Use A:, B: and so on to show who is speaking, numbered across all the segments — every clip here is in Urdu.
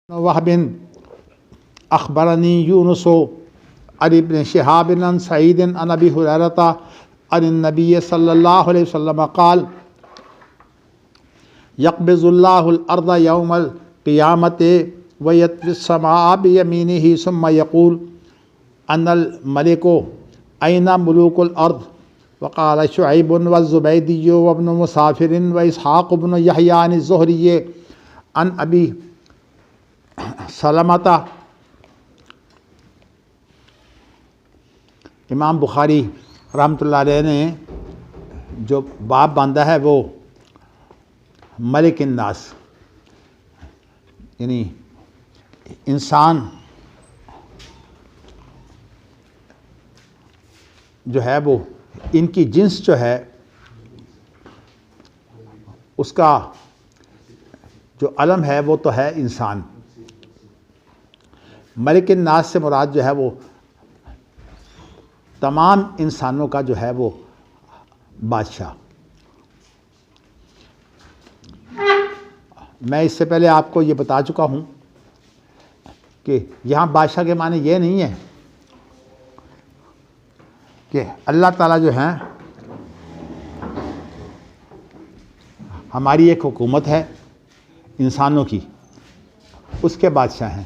A: وهب أخبرني يونس عن ابن شهاب عن سعيد عن أبي هريرة عن النبي صلى الله عليه وسلم قال يقبض الله الأرض يوم القيامة ويطوي السماء بيمينه ثم يقول أنا الملك أين ملوك الأرض وقال شعيب والزبيدي وابن مسافر وإسحاق بن يحيى عن الزهري عن أبي سلمۃ۔ امام بخاری رحمۃ اللہ علیہ نے جو باب باندھا ہے وہ ملک الناس، یعنی انسان جو ہے وہ ان کی جنس جو ہے اس کا جو علم ہے وہ تو ہے انسان۔ ملک الناس سے مراد جو ہے وہ تمام انسانوں کا جو ہے وہ بادشاہ۔ میں اس سے پہلے آپ کو یہ بتا چکا ہوں کہ یہاں بادشاہ کے معنی یہ نہیں ہے کہ اللہ تعالیٰ جو ہیں ہماری ایک حکومت ہے انسانوں کی، اس کے بادشاہ ہیں۔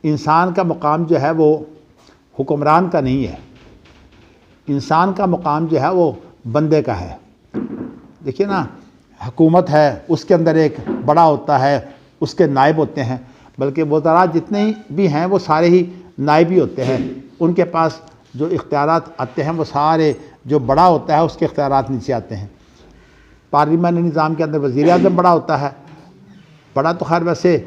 A: انسان کا مقام جو ہے وہ حکمران کا نہیں ہے، انسان کا مقام جو ہے وہ بندے کا ہے۔ دیکھیے نا، حکومت ہے، اس کے اندر ایک بڑا ہوتا ہے، اس کے نائب ہوتے ہیں، بلکہ وزراء جتنے بھی ہیں وہ سارے ہی نائب ہی ہوتے ہیں۔ ان کے پاس جو اختیارات آتے ہیں وہ سارے جو بڑا ہوتا ہے اس کے اختیارات نیچے آتے ہیں۔ پارلیمانی نظام کے اندر وزیر اعظم بڑا ہوتا ہے، بڑا تو خیر ویسے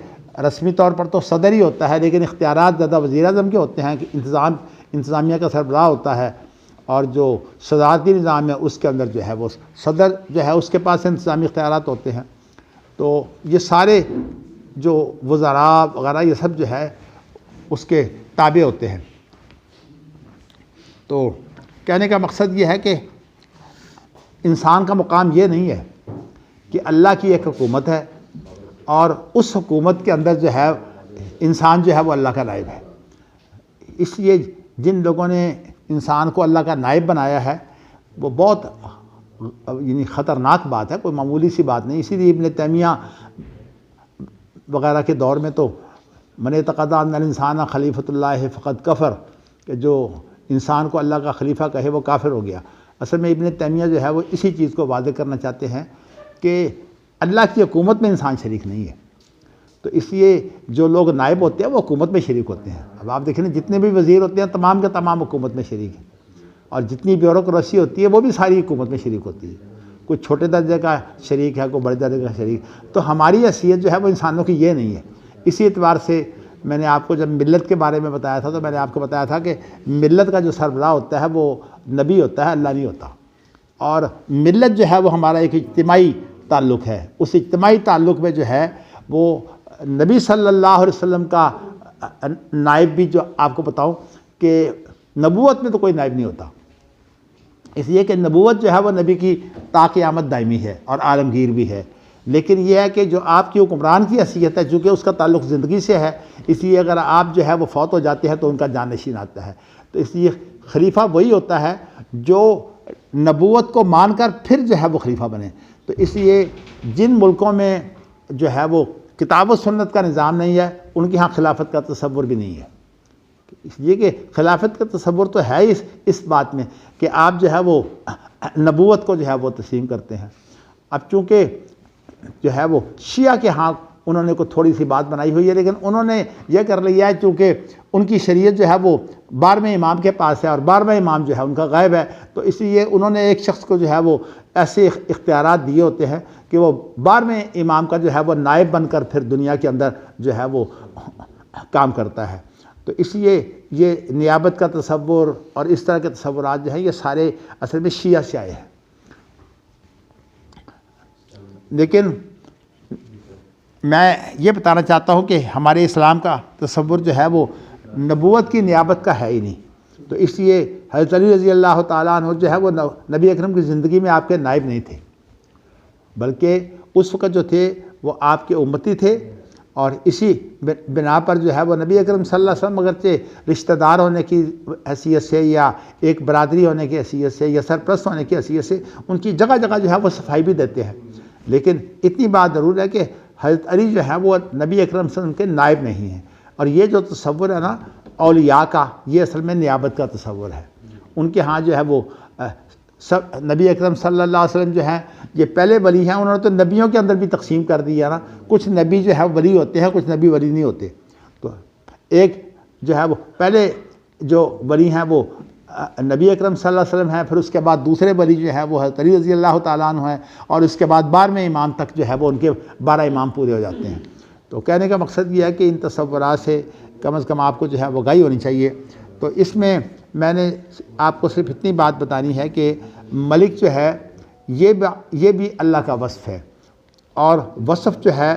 A: رسمی طور پر تو صدر ہی ہوتا ہے، لیکن اختیارات زیادہ وزیر اعظم کے ہوتے ہیں کہ انتظامیہ کا سربراہ ہوتا ہے، اور جو صدارتی نظام ہے اس کے اندر جو ہے وہ صدر جو ہے اس کے پاس انتظامی اختیارات ہوتے ہیں۔ تو یہ سارے جو وزراء وغیرہ یہ سب جو ہے اس کے تابع ہوتے ہیں۔ تو کہنے کا مقصد یہ ہے کہ انسان کا مقام یہ نہیں ہے کہ اللہ کی ایک حکومت ہے اور اس حکومت کے اندر جو ہے انسان جو ہے وہ اللہ کا نائب ہے۔ اس لیے جن لوگوں نے انسان کو اللہ کا نائب بنایا ہے وہ بہت یعنی خطرناک بات ہے، کوئی معمولی سی بات نہیں۔ اسی لیے ابن تیمیہ وغیرہ کے دور میں تو من اعتقد ان الانسان خلیفۃ اللہ فقد کفر، کہ جو انسان کو اللہ کا خلیفہ کہے وہ کافر ہو گیا۔ اصل میں ابن تیمیہ جو ہے وہ اسی چیز کو واضح کرنا چاہتے ہیں کہ اللہ کی حکومت میں انسان شریک نہیں ہے۔ تو اس لیے جو لوگ نائب ہوتے ہیں وہ حکومت میں شریک ہوتے ہیں۔ اب آپ دیکھیں جتنے بھی وزیر ہوتے ہیں تمام کے تمام حکومت میں شریک ہیں، اور جتنی بیوروکریسی ہوتی ہے وہ بھی ساری حکومت میں شریک ہوتی ہے۔ کوئی چھوٹے درجے کا شریک ہے، کوئی بڑے درجے کا شریک۔ تو ہماری حیثیت جو ہے وہ انسانوں کی یہ نہیں ہے۔ اسی اعتبار سے میں نے آپ کو جب ملت کے بارے میں بتایا تھا تو میں نے آپ کو بتایا تھا کہ ملت کا جو سربراہ ہوتا ہے وہ نبی ہوتا ہے، اللہ نہیں ہوتا۔ اور ملت جو ہے وہ ہمارا ایک اجتماعی تعلق ہے۔ اس اجتماعی تعلق میں جو ہے وہ نبی صلی اللہ علیہ وسلم کا نائب بھی، جو آپ کو بتاؤں کہ نبوت میں تو کوئی نائب نہیں ہوتا، اس لیے کہ نبوت جو ہے وہ نبی کی تا قیامت دائمی ہے اور عالمگیر بھی ہے۔ لیکن یہ ہے کہ جو آپ کی حکمران کی حیثیت ہے، چونکہ اس کا تعلق زندگی سے ہے، اس لیے اگر آپ جو ہے وہ فوت ہو جاتے ہیں تو ان کا جانشین آتا ہے۔ تو اس لیے خلیفہ وہی ہوتا ہے جو نبوت کو مان کر پھر جو ہے وہ خلیفہ بنے۔ تو اس لیے جن ملکوں میں جو ہے وہ کتاب و سنت کا نظام نہیں ہے ان کے ہاں خلافت کا تصور بھی نہیں ہے۔ اس لیے کہ خلافت کا تصور تو ہے اس بات میں کہ آپ جو ہے وہ نبوت کو جو ہے وہ تسلیم کرتے ہیں۔ اب چونکہ جو ہے وہ شیعہ کے ہاں انہوں نے کوئی تھوڑی سی بات بنائی ہوئی ہے، لیکن انہوں نے یہ کر لیا ہے چونکہ ان کی شریعت جو ہے وہ 12ویں امام کے پاس ہے، اور 12واں امام جو ہے ان کا غائب ہے، تو اس لیے انہوں نے ایک شخص کو جو ہے وہ ایسے اختیارات دیے ہوتے ہیں کہ وہ 12ویں امام کا جو ہے وہ نائب بن کر پھر دنیا کے اندر جو ہے وہ کام کرتا ہے۔ تو اس لیے یہ نیابت کا تصور اور اس طرح کے تصورات جو ہیں یہ سارے اصل میں شیعہ سے آئے ہیں۔ لیکن میں یہ بتانا چاہتا ہوں کہ ہمارے اسلام کا تصور جو ہے وہ نبوت کی نیابت کا ہے ہی نہیں۔ تو اس لیے حضرت علی رضی اللہ تعالیٰ عنہ جو ہے وہ نبی اکرم کی زندگی میں آپ کے نائب نہیں تھے، بلکہ اس وقت جو تھے وہ آپ کے امتی تھے، اور اسی بنا پر جو ہے وہ نبی اکرم صلی اللہ علیہ وسلم اگرچہ رشتہ دار ہونے کی حیثیت سے یا ایک برادری ہونے کی حیثیت سے یا سرپرست ہونے کی حیثیت سے ان کی جگہ جگہ جو ہے وہ صفائی بھی دیتے ہیں، لیکن اتنی بات ضرور ہے کہ حضرت علی جو ہے وہ نبی اکرم صلی اللہ علیہ وسلم کے نائب نہیں ہیں، اور یہ جو تصور ہے نا اولیاء کا، یہ اصل میں نیابت کا تصور ہے۔ ان کے ہاں جو ہے وہ سب نبی اکرم صلی اللہ علیہ وسلم جو ہیں یہ پہلے ولی ہیں، انہوں نے تو نبیوں کے اندر بھی تقسیم کر دیا نا، کچھ نبی جو ہے ولی ہوتے ہیں، کچھ نبی ولی نہیں ہوتے۔ تو ایک جو ہے وہ پہلے جو ولی ہیں وہ نبی اکرم صلی اللہ علیہ وسلم ہیں، پھر اس کے بعد دوسرے ولی جو ہے وہ حضرت علی رضی اللہ تعالیٰ عنہ ہیں، اور اس کے بعد 12ویں امام تک جو ہے وہ ان کے 12 امام پورے ہو جاتے ہیں۔ تو کہنے کا مقصد یہ ہے کہ ان تصورات سے کم از کم آپ کو جو ہے وہ آگاہی ہونی چاہیے۔ تو اس میں میں نے آپ کو صرف اتنی بات بتانی ہے کہ ملک جو ہے یہ بھی اللہ کا وصف ہے، اور وصف جو ہے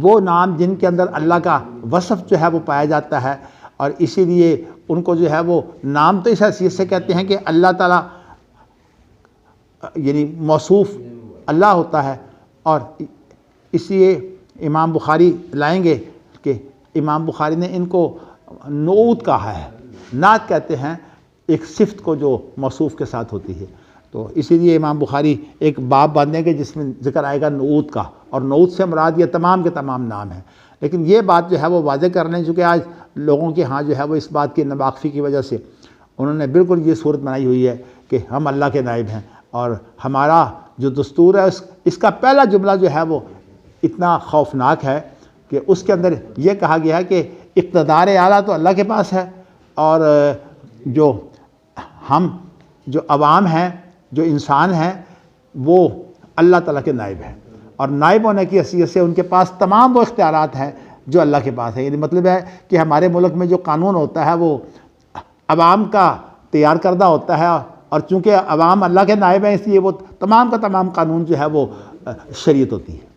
A: وہ نام جن کے اندر اللہ کا وصف جو ہے وہ پایا جاتا ہے، اور اسی لیے ان کو جو ہے وہ نام تو اس حیثیت سے کہتے ہیں کہ اللہ تعالیٰ یعنی موصوف اللہ ہوتا ہے، اور اس لیے امام بخاری لائیں گے کہ امام بخاری نے ان کو نعوت کہا ہے، نعت کہتے ہیں ایک صفت کو جو موصوف کے ساتھ ہوتی ہے۔ تو اسی لیے امام بخاری ایک باب باندھیں گے جس میں ذکر آئے گا نعوت کا، اور نعوت سے مراد یہ تمام کے تمام نام ہیں۔ لیکن یہ بات جو ہے وہ واضح کر لیں، چونکہ آج لوگوں کے ہاں جو ہے وہ اس بات کی ناواقفی کی وجہ سے انہوں نے بالکل یہ صورت بنائی ہوئی ہے کہ ہم اللہ کے نائب ہیں، اور ہمارا جو دستور ہے اس کا پہلا جملہ جو ہے وہ اتنا خوفناک ہے کہ اس کے اندر یہ کہا گیا ہے کہ اقتدار اعلیٰ تو اللہ کے پاس ہے، اور جو ہم جو عوام ہیں، جو انسان ہیں، وہ اللہ تعالیٰ کے نائب ہیں، اور نائب ہونے کی حیثیت سے ان کے پاس تمام وہ اختیارات ہیں جو اللہ کے پاس ہے۔ یعنی مطلب ہے کہ ہمارے ملک میں جو قانون ہوتا ہے وہ عوام کا تیار کردہ ہوتا ہے، اور چونکہ عوام اللہ کے نائب ہیں اس لیے وہ تمام کا تمام قانون جو ہے وہ شریعت ہوتی ہے۔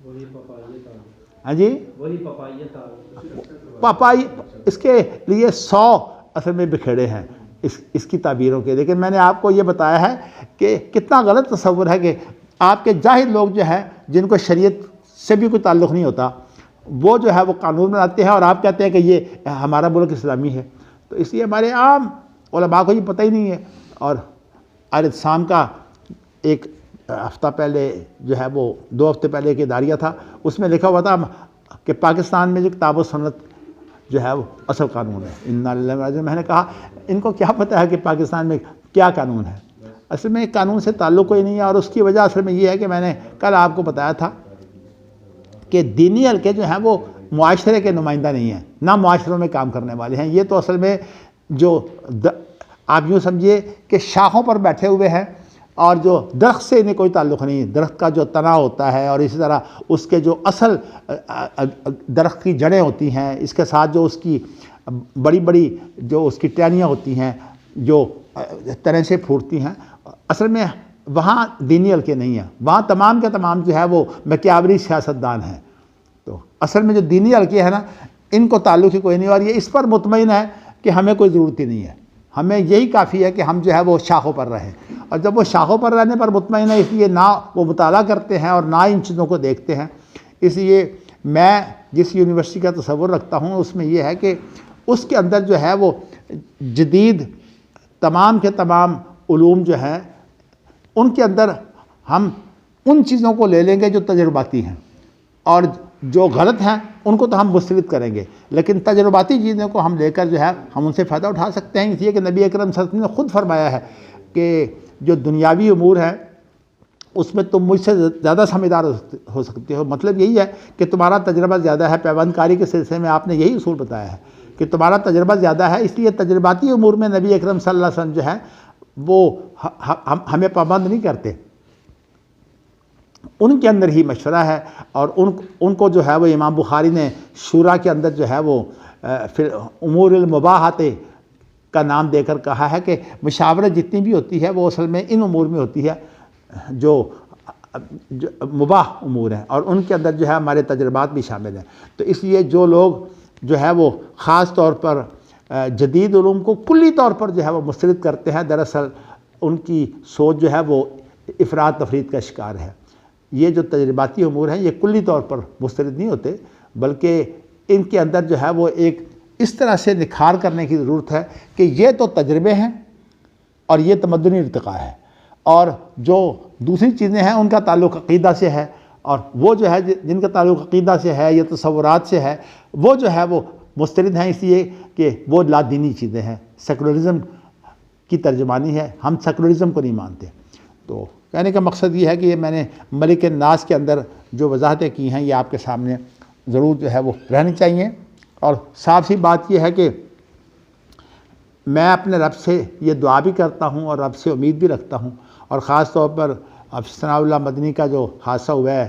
A: ہاں جی، پاپائی اس کے لیے 100 اصل میں بکھیڑے ہیں اس کی تعبیروں کے، لیکن میں نے آپ کو یہ بتایا ہے کہ کتنا غلط تصور ہے کہ آپ کے جاہل لوگ جو ہیں جن کو شریعت سے بھی کوئی تعلق نہیں ہوتا، وہ جو ہے وہ قانون بناتے ہیں، اور آپ کہتے ہیں کہ یہ ہمارا ملک اسلامی ہے۔ تو اس لیے ہمارے عام علماء کو یہ پتہ ہی نہیں ہے۔ اور اعتصام کا ایک ہفتہ پہلے جو ہے وہ 2 ہفتے پہلے ایک اداریہ تھا، اس میں لکھا ہوا تھا کہ پاکستان میں جو کتاب و سنت جو ہے وہ اصل قانون ہے۔ انا للہ و انا الیہ راجعون۔ میں نے کہا ان کو کیا پتہ ہے کہ پاکستان میں کیا قانون ہے؟ اصل میں قانون سے تعلق کوئی نہیں ہے، اور اس کی وجہ اصل میں یہ ہے کہ میں نے کل آپ کو بتایا تھا کہ دینی حلقے جو ہیں وہ معاشرے کے نمائندہ نہیں ہیں، نہ معاشروں میں کام کرنے والے ہیں۔ یہ تو اصل میں جو آپ یوں سمجھیے کہ شاخوں پر بیٹھے ہوئے ہیں، اور جو درخت سے انہیں کوئی تعلق نہیں ہے۔ درخت کا جو تنا ہوتا ہے، اور اسی طرح اس کے جو اصل درخت کی جڑیں ہوتی ہیں، اس کے ساتھ جو اس کی بڑی بڑی جو اس کی ٹہنیاں ہوتی ہیں جو تنے سے پھوٹتی ہیں، اصل میں وہاں دینی حلقے نہیں ہیں، وہاں تمام کے تمام جو ہے وہ میکیاوری سیاستدان ہیں۔ تو اصل میں جو دینی حلقے ہیں نا، ان کو تعلق ہی کوئی نہیں، اور یہ اس پر مطمئن ہے کہ ہمیں کوئی ضرورت ہی نہیں ہے، ہمیں یہی کافی ہے کہ ہم جو ہے وہ شاخوں پر رہیں۔ اور جب وہ شاخوں پر رہنے پر مطمئن ہے، اس لیے نہ وہ مطالعہ کرتے ہیں اور نہ ان چیزوں کو دیکھتے ہیں۔ اس لیے میں جس یونیورسٹی کا تصور رکھتا ہوں اس میں یہ ہے کہ اس کے اندر جو ہے وہ جدید تمام کے تمام علوم جو ہیں ان کے اندر ہم ان چیزوں کو لے لیں گے جو تجرباتی ہیں، اور جو غلط ہیں ان کو تو ہم مسترد کریں گے، لیکن تجرباتی چیزوں کو ہم لے کر جو ہے ہم ان سے فائدہ اٹھا سکتے ہیں۔ اس لیے کہ نبی اکرم صلی اللہ علیہ وسلم نے خود فرمایا ہے کہ جو دنیاوی امور ہے اس میں تم مجھ سے زیادہ سمجھدار ہو سکتے ہو۔ مطلب یہی ہے کہ تمہارا تجربہ زیادہ ہے۔ پیوند کاری کے سلسلے میں آپ نے یہی اصول بتایا ہے کہ تمہارا تجربہ زیادہ ہے، اس لیے تجرباتی امور میں نبی اکرم صلی اللہ علیہ وسلم جو ہے وہ ہمیں پابند نہیں کرتے، ان کے اندر ہی مشورہ ہے۔ اور ان کو جو ہے وہ امام بخاری نے شورا کے اندر جو ہے وہ پھر امور المباحات کا نام دے کر کہا ہے کہ مشاورت جتنی بھی ہوتی ہے وہ اصل میں ان امور میں ہوتی ہے جو مباح امور ہیں، اور ان کے اندر جو ہے ہمارے تجربات بھی شامل ہیں۔ تو اس لیے جو لوگ جو ہے وہ خاص طور پر جدید علوم کو کلی طور پر جو ہے وہ مسترد کرتے ہیں، دراصل ان کی سوچ جو ہے وہ افراط تفرید کا شکار ہے۔ یہ جو تجرباتی امور ہیں یہ کلی طور پر مسترد نہیں ہوتے، بلکہ ان کے اندر جو ہے وہ ایک اس طرح سے نکھار کرنے کی ضرورت ہے کہ یہ تو تجربے ہیں اور یہ تمدنی ارتقاء ہے، اور جو دوسری چیزیں ہیں ان کا تعلق عقیدہ سے ہے، اور وہ جو ہے جن کا تعلق عقیدہ سے ہے یا تصورات سے ہے وہ جو ہے وہ مسترد ہیں، اس لیے کہ وہ لادینی چیزیں ہیں، سیکولرزم کی ترجمانی ہے، ہم سیکولرزم کو نہیں مانتے۔ تو کہنے کا مقصد یہ ہے کہ یہ میں نے ملک الناس کے اندر جو وضاحتیں کی ہیں یہ آپ کے سامنے ضرور جو ہے وہ رہنی چاہیے، اور صاف سی بات یہ ہے کہ میں اپنے رب سے یہ دعا بھی کرتا ہوں اور رب سے امید بھی رکھتا ہوں، اور خاص طور پر ثناء اللہ مدنی کا جو حادثہ ہوا ہے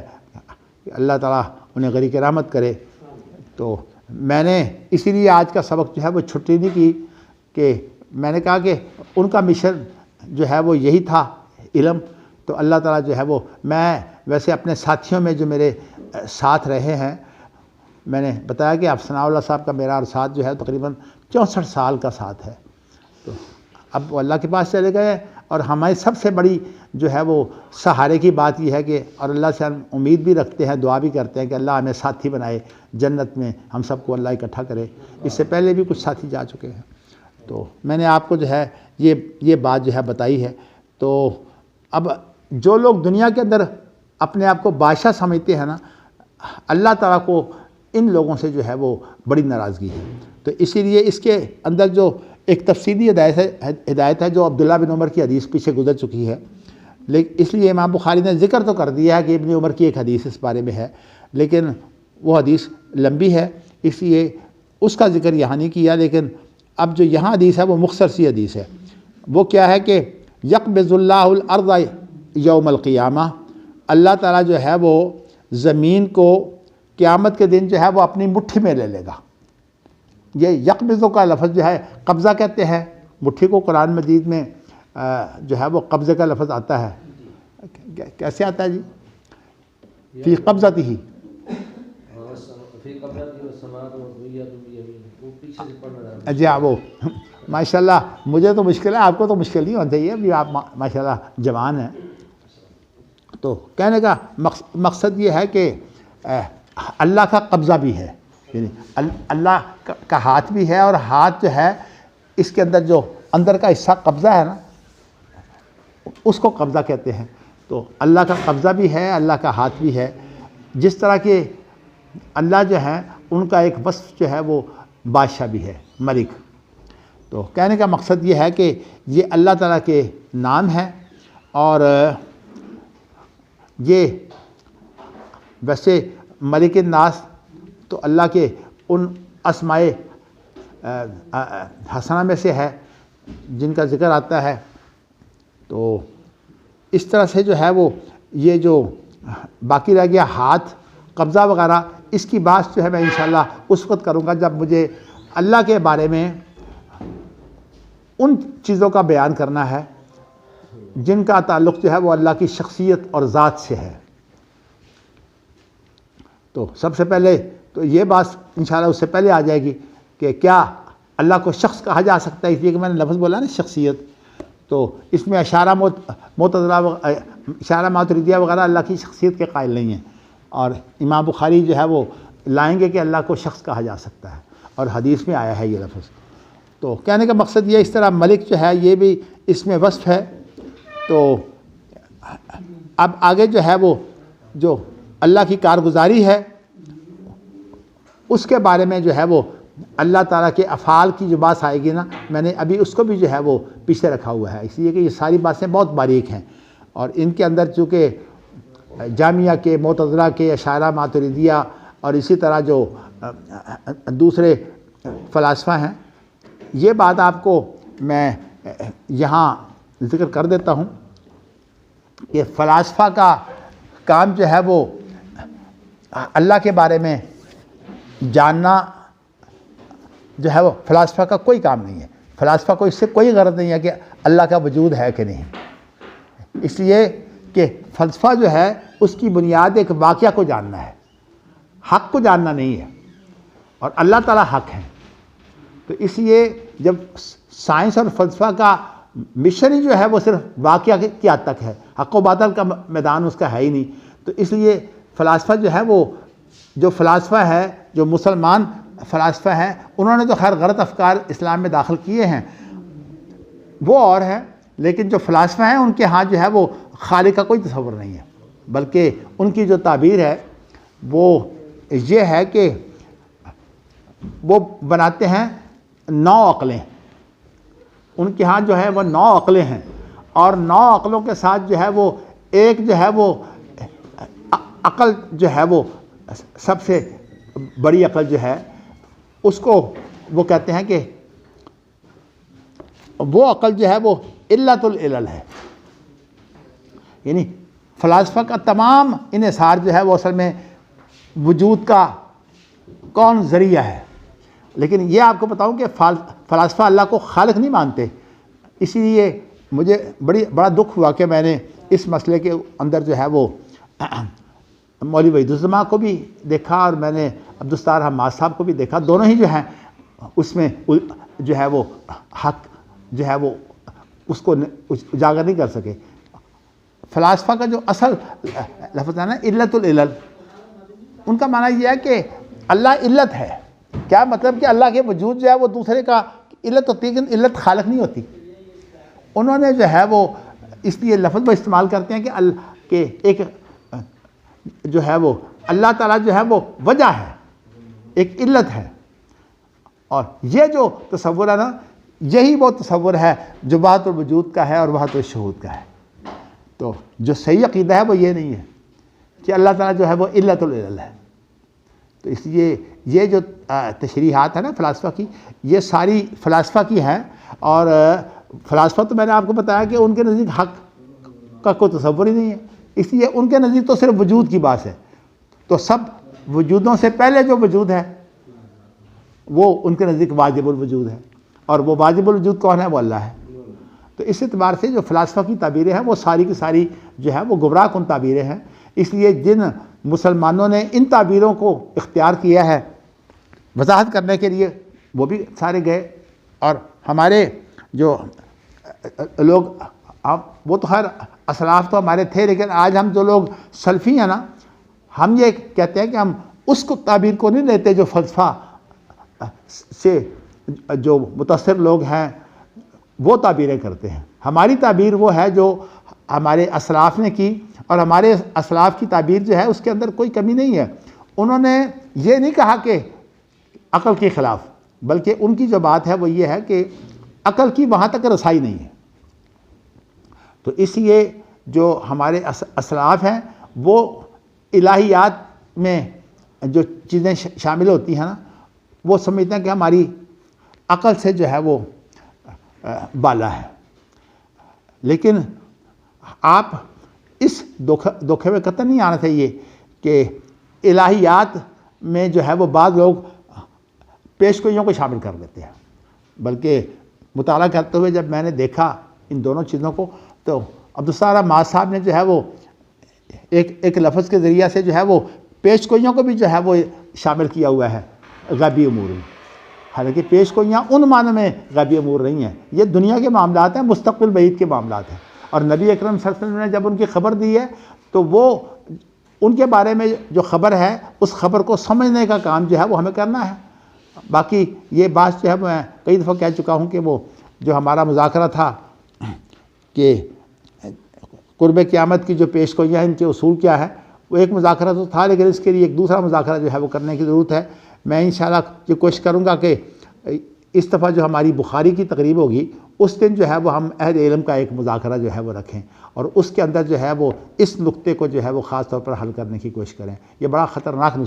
A: اللہ تعالیٰ انہیں غریق رحمت کرے، تو میں نے اسی لیے آج کا سبق جو ہے وہ چھٹی نہیں کی کہ میں نے کہا کہ ان کا مشن جو ہے وہ یہی تھا، علم، تو اللہ تعالیٰ جو ہے وہ، میں ویسے اپنے ساتھیوں میں جو میرے ساتھ رہے ہیں، میں نے بتایا کہ ثناء اللہ صاحب کا میرا اور ساتھ جو ہے تقریباً 64 سال کا ساتھ ہے، تو اب وہ اللہ کے پاس چلے گئے، اور ہماری سب سے بڑی جو ہے وہ سہارے کی بات یہ ہے کہ، اور اللہ سے ہم امید بھی رکھتے ہیں، دعا بھی کرتے ہیں کہ اللہ ہمیں ساتھی بنائے جنت میں، ہم سب کو اللہ اکٹھا کرے۔ اس سے پہلے بھی کچھ ساتھی جا چکے ہیں، تو میں نے آپ کو جو ہے یہ بات جو ہے بتائی ہے۔ تو اب جو لوگ دنیا کے اندر اپنے آپ کو بادشاہ سمجھتے ہیں نا، اللہ تعالیٰ کو ان لوگوں سے جو ہے وہ بڑی ناراضگی ہے، تو اسی لیے اس کے اندر جو ایک تفصیلی ہدایت ہے جو عبداللہ بن عمر کی حدیث پیچھے گزر چکی ہے، لیکن اس لیے امام بخاری نے ذکر تو کر دیا ہے کہ ابن عمر کی ایک حدیث اس بارے میں ہے، لیکن وہ حدیث لمبی ہے، اس لیے اس کا ذکر یہاں نہیں کیا۔ لیکن اب جو یہاں حدیث ہے وہ مختصر سی حدیث ہے، وہ کیا ہے کہ یقبض اللہ الارض یوم القیامہ، اللہ تعالیٰ جو ہے وہ زمین کو قیامت کے دن جو ہے وہ اپنی مٹھی میں لے لے گا۔ یہ یقبض کا لفظ جو ہے قبضہ کہتے ہیں، مٹھی کو قرآن مجید میں جو ہے وہ قبضے کا لفظ آتا ہے، کیسے آتا ہے جی؟ فی قبضتہ، جی ہاں، وہ ماشاءاللہ مجھے تو مشکل ہے، آپ کو تو مشکل نہیں ہونا چاہیے، ابھی آپ ماشاءاللہ جوان ہیں۔ تو کہنے کا مقصد یہ ہے کہ اللہ کا قبضہ بھی ہے، یعنی اللہ کا ہاتھ بھی ہے، اور ہاتھ جو ہے اس کے اندر جو اندر کا حصہ قبضہ ہے نا اس کو قبضہ کہتے ہیں۔ تو اللہ کا قبضہ بھی ہے، اللہ کا ہاتھ بھی ہے، جس طرح کہ اللہ جو ہے ان کا ایک وصف جو ہے وہ بادشاہ بھی ہے، ملک۔ تو کہنے کا مقصد یہ ہے کہ یہ اللہ تعالیٰ کے نام ہیں، اور یہ ویسے ملک الناس تو اللہ کے ان اسماء حسنہ میں سے ہے جن کا ذکر آتا ہے۔ تو اس طرح سے جو ہے وہ یہ جو باقی رہ گیا ہاتھ، قبضہ وغیرہ، اس کی بات جو ہے میں انشاءاللہ اس وقت کروں گا جب مجھے اللہ کے بارے میں ان چیزوں کا بیان کرنا ہے جن کا تعلق جو ہے وہ اللہ کی شخصیت اور ذات سے ہے۔ تو سب سے پہلے تو یہ بات انشاءاللہ اس سے پہلے آ جائے گی کہ کیا اللہ کو شخص کہا جا سکتا ہے، اس لیے کہ میں نے لفظ بولا نا شخصیت، تو اس میں اشارہ معتزلہ اشارہ ماتریدیہ وغیرہ اللہ کی شخصیت کے قائل نہیں ہیں، اور امام بخاری جو ہے وہ لائیں گے کہ اللہ کو شخص کہا جا سکتا ہے، اور حدیث میں آیا ہے یہ لفظ۔ تو کہنے کا مقصد یہ، اس طرح ملک جو ہے یہ بھی اس میں وصف ہے۔ تو اب آگے جو ہے وہ جو اللہ کی کارگزاری ہے اس کے بارے میں جو ہے وہ اللہ تعالیٰ کے افعال کی جو بات آئے گی نا، میں نے ابھی اس کو بھی جو ہے وہ پیچھے رکھا ہوا ہے، اس لیے کہ یہ ساری باتیں بہت باریک ہیں، اور ان کے اندر چونکہ جامعہ کے، معتزلہ کے، اشاعرہ ماتریدیہ اور اسی طرح جو دوسرے فلاسفہ ہیں، یہ بات آپ کو میں یہاں ذکر کر دیتا ہوں کہ فلاسفہ کا کام جو ہے وہ اللہ کے بارے میں جاننا جو ہے وہ فلاسفہ کا کوئی کام نہیں ہے۔ فلاسفہ کو اس سے کوئی غرض نہیں ہے کہ اللہ کا وجود ہے کہ نہیں، اس لیے کہ فلسفہ جو ہے اس کی بنیاد ایک واقعہ کو جاننا ہے، حق کو جاننا نہیں ہے، اور اللہ تعالیٰ حق ہے۔ تو اس لیے جب سائنس اور فلسفہ کا مشن ہی جو ہے وہ صرف واقعہ کی حد تک ہے، حق و باطل کا میدان اس کا ہے ہی نہیں، تو اس لیے فلاسفہ جو ہے وہ جو فلاسفہ ہے جو مسلمان فلاسفہ ہیں انہوں نے تو خیر غلط افکار اسلام میں داخل کیے ہیں وہ اور ہے، لیکن جو فلاسفہ ہیں ان کے ہاں جو ہے وہ خالق کا کوئی تصور نہیں ہے، بلکہ ان کی جو تعبیر ہے وہ یہ ہے کہ وہ بناتے ہیں 9 عقلیں، ان کے ہاں جو ہے وہ 9 عقلیں ہیں، اور 9 عقلوں کے ساتھ جو ہے وہ ایک جو ہے وہ عقل جو ہے وہ سب سے بڑی عقل جو ہے اس کو وہ کہتے ہیں کہ وہ عقل جو ہے وہ علت العلل ہے، یعنی فلاسفہ کا تمام انحصار جو ہے وہ اصل میں وجود کا کون ذریعہ ہے۔ لیکن یہ آپ کو بتاؤں کہ فلاسفہ اللہ کو خالق نہیں مانتے، اسی لیے مجھے بڑا دکھ ہوا کہ میں نے اس مسئلے کے اندر جو ہے وہ مولوی وحید الزماں کو بھی دیکھا اور میں نے عبدالستار حماد صاحب کو بھی دیکھا، دونوں ہی جو ہیں اس میں جو ہے وہ حق جو ہے وہ اس کو اجاگر نہیں کر سکے۔ فلاسفہ کا جو اصل لفظ ہے نا علت العلل، ان کا معنی یہ ہے کہ اللہ علت ہے، کیا مطلب کہ اللہ کے وجود جو ہے وہ دوسرے کا علت ہوتی ہے لیکن علت خالق نہیں ہوتی۔ انہوں نے جو ہے وہ اس لیے لفظ وہ استعمال کرتے ہیں کہ ایک جو ہے وہ اللہ تعالیٰ جو ہے وہ وجہ ہے، ایک علت ہے، اور یہ جو تصور ہے نا یہی وہ تصور ہے جو وحدت الوجود کا ہے اور وحدت الشہود کا ہے۔ تو جو صحیح عقیدہ ہے وہ یہ نہیں ہے کہ اللہ تعالیٰ جو ہے وہ علت العلل ہے۔ تو اس لیے یہ جو تشریحات ہیں نا فلاسفہ کی، یہ ساری فلاسفہ کی ہیں، اور فلاسفہ تو میں نے آپ کو بتایا کہ ان کے نزدیک حق کا کوئی تصور ہی نہیں ہے، اس لیے ان کے نزدیک تو صرف وجود کی بات ہے۔ تو سب وجودوں سے پہلے جو وجود ہے وہ ان کے نزدیک واجب الوجود ہے، اور وہ واجب الوجود کون ہے؟ وہ اللہ ہے۔ تو اس اعتبار سے جو فلاسفہ کی تعبیریں ہیں وہ ساری کی ساری جو ہے وہ گمراہ کن تعبیریں ہیں۔ اس لیے جن مسلمانوں نے ان تعبیروں کو اختیار کیا ہے وضاحت کرنے کے لیے وہ بھی سارے گئے، اور ہمارے جو لوگ وہ تو خیر اسلاف تو ہمارے تھے، لیکن آج ہم جو لوگ سلفی ہیں نا ہم یہ کہتے ہیں کہ ہم اس کو تعبیر کو نہیں لیتے جو فلسفہ سے جو متاثر لوگ ہیں وہ تعبیریں کرتے ہیں۔ ہماری تعبیر وہ ہے جو ہمارے اسلاف نے کی، اور ہمارے اسلاف کی تعبیر جو ہے اس کے اندر کوئی کمی نہیں ہے۔ انہوں نے یہ نہیں کہا کہ عقل کے خلاف، بلکہ ان کی جو بات ہے وہ یہ ہے کہ عقل کی وہاں تک رسائی نہیں ہے۔ تو اس لیے جو ہمارے اسلاف ہیں وہ الہیات میں جو چیزیں شامل ہوتی ہیں نا وہ سمجھتے ہیں کہ ہماری عقل سے جو ہے وہ بالا ہے، لیکن آپ اس دھوکے میں قطع نہیں آنا چاہیے کہ الہیات میں جو ہے وہ بعض لوگ پیش گوئیوں کو شامل کر دیتے ہیں، بلکہ مطالعہ کرتے ہوئے جب میں نے دیکھا ان دونوں چیزوں کو تو عبدالستار حماد صاحب نے جو ہے وہ ایک لفظ کے ذریعہ سے جو ہے وہ پیش گوئیوں کو بھی جو ہے وہ شامل کیا ہوا ہے غیبی امور میں، حالانکہ پیش گوئیاں ان معنی میں غیبی امور نہیں ہیں، یہ دنیا کے معاملات ہیں، مستقبل بعید کے معاملات ہیں، اور نبی اکرم صلی اللہ علیہ وسلم نے جب ان کی خبر دی ہے تو وہ ان کے بارے میں جو خبر ہے اس خبر کو سمجھنے کا کام جو ہے وہ ہمیں کرنا ہے۔ باقی یہ بات جو ہے میں کئی دفعہ کہہ چکا ہوں کہ وہ جو ہمارا مذاکرہ تھا کہ قرب قیامت کی جو پیش گوئیاں ہیں ان کے اصول کیا ہے، وہ ایک مذاکرہ تو تھا، لیکن اس کے لیے ایک دوسرا مذاکرہ جو ہے وہ کرنے کی ضرورت ہے۔ میں انشاءاللہ یہ کوشش کروں گا کہ اس دفعہ جو ہماری بخاری کی تقریب ہوگی اس دن جو ہے وہ ہم اہل علم کا ایک مذاکرہ جو ہے وہ رکھیں، اور اس کے اندر جو ہے وہ اس نقطے کو جو ہے وہ خاص طور پر حل کرنے کی کوشش کریں۔ یہ بڑا خطرناک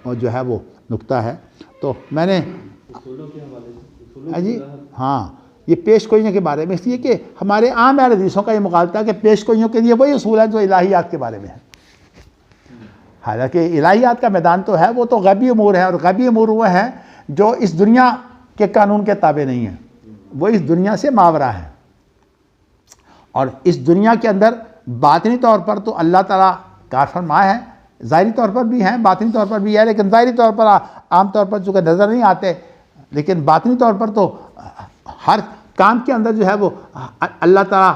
A: جو ہے وہ نقطہ ہے۔ تو میں نے جی ہاں یہ پیش گوئیوں کے بارے میں، اس لیے کہ ہمارے عام اہل حدیثوں کا یہ مغالطہ ہے کہ پیش گوئیوں کے لیے وہی اصول ہیں جو الہیات کے بارے میں ہے، حالانکہ الہیات کا میدان تو ہے وہ تو غیبی امور ہے، اور غیبی امور وہ ہیں جو اس دنیا کے قانون کے تابع نہیں ہیں، وہ اس دنیا سے ماورا ہے، اور اس دنیا کے اندر باطنی طور پر تو اللہ تعالیٰ کار فرما ہے، ظاہری طور پر بھی ہیں، باطنی طور پر بھی ہے، لیکن ظاہری طور پر عام طور پر چونکہ نظر نہیں آتے، لیکن باطنی طور پر تو ہر کام کے اندر جو ہے وہ اللہ تعالیٰ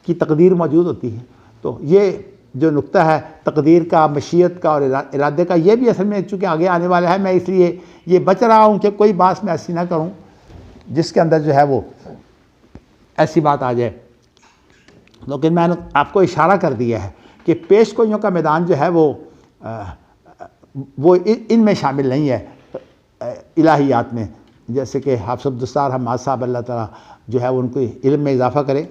A: کی تقدیر موجود ہوتی ہے۔ تو یہ جو نقطہ ہے تقدیر کا، مشیت کا اور ارادے کا، یہ بھی اصل میں چونکہ آگے آنے والا ہے، میں اس لیے یہ بچ رہا ہوں کہ کوئی بات میں ایسی نہ کروں جس کے اندر جو ہے وہ ایسی بات آ جائے. لیکن میں نے آپ کو اشارہ کر دیا ہے کہ پیش گوئیوں کا میدان جو ہے وہ ان میں شامل نہیں ہے الہیات میں. جیسے کہ حافظ عبدالستار حماد صاحب اللہ تعالیٰ جو ہے ان کو علم میں اضافہ کرے،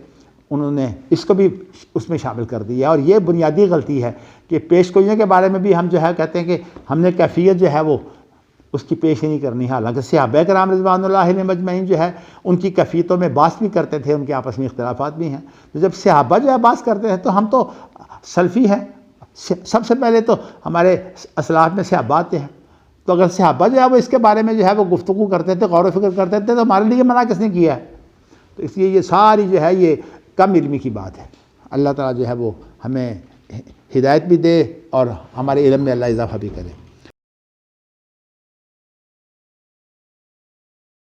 A: انہوں نے اس کو بھی اس میں شامل کر دیا. اور یہ بنیادی غلطی ہے کہ پیش گوئیوں کے بارے میں بھی ہم جو ہے کہتے ہیں کہ ہم نے کیفیت جو ہے وہ اس کی پیش ہی نہیں کرنی. حالانکہ صحابہ کرام رضوان اللہ علیہم اجمعین جو ہے ان کی کیفیتوں میں بحث بھی کرتے تھے، ان کے آپس میں اختلافات بھی ہیں. تو جب صحابہ جو ہے بحث کرتے ہیں تو ہم تو سلفی ہیں، سب سے پہلے تو ہمارے اسلاف میں صحابہ آتے ہیں. تو اگر صحابہ جو ہے وہ اس کے بارے میں جو ہے وہ گفتگو کرتے تھے، غور و فکر کرتے تھے، تو ہمارے لیے منع کس نے کیا ہے؟ تو اس لیے یہ ساری جو ہے یہ کم علمی کی بات ہے. اللہ تعالیٰ جو ہے وہ ہمیں ہدایت بھی دے اور ہمارے علم میں اللہ اضافہ بھی کرے.